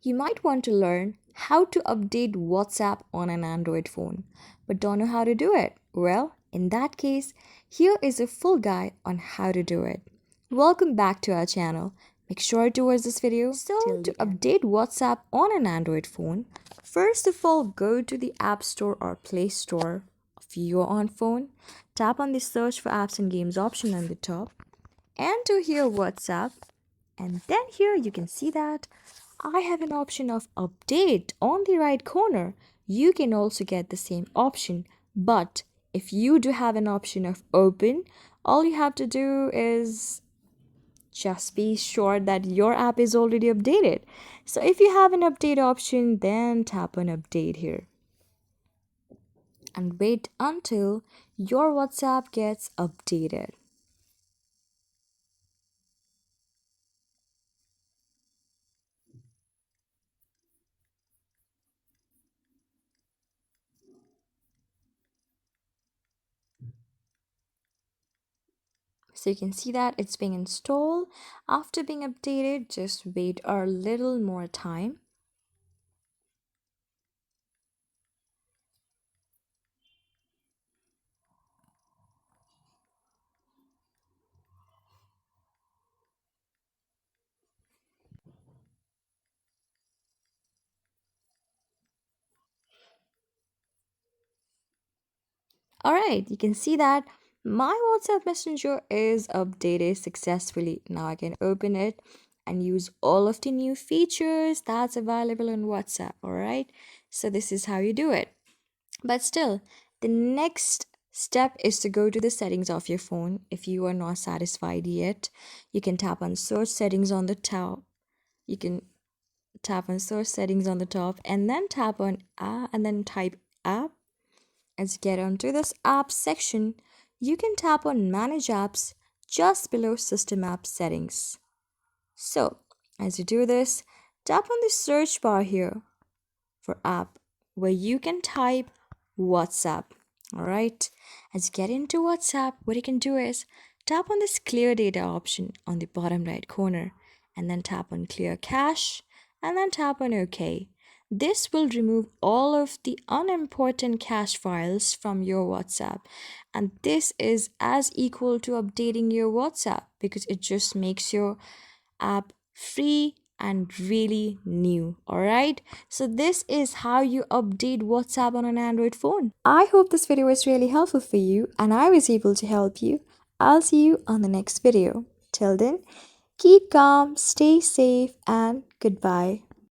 You might want to learn how to update WhatsApp on an Android phone, but don't know how to do it. Well, in that case, here is a full guide on how to do it. Welcome back to our channel. Make sure to watch this video. So, to update WhatsApp on an Android phone, first of all, go to the App Store or Play Store of your own phone. Tap on the Search for Apps and Games option on the top. Enter here WhatsApp, and then here you can see that I have an option of update on the right corner. You can also get the same option, but if you do have an option of open, all you have to do is just be sure that your app is already updated. So if you have an update option, then tap on update here and wait until your WhatsApp gets updated. So you can see that it's being installed. After being updated, just wait a little more time. All right, you can see that my WhatsApp Messenger is updated successfully. Now I can open it and use all of the new features that's available on WhatsApp. All right, so this is how you do it. But still, the next step is to go to the settings of your phone. If you are not satisfied yet, you can tap on search settings on the top. You can tap on search settings on the top and then tap on and then type app. As you get onto this apps section, you can tap on manage apps just below system app settings. So as you do this, tap on the search bar here for app where you can type WhatsApp. All right, as you get into WhatsApp, what you can do is tap on this clear data option on the bottom right corner and then tap on clear cache and then tap on OK. This will remove all of the unimportant cache files from your WhatsApp, and this is as equal to updating your WhatsApp because it just makes your app free and really new. All right, so this is how you update WhatsApp on an Android phone. I hope this video was really helpful for you and I was able to help you. I'll see you on the next video. Till then, keep calm, stay safe, and goodbye.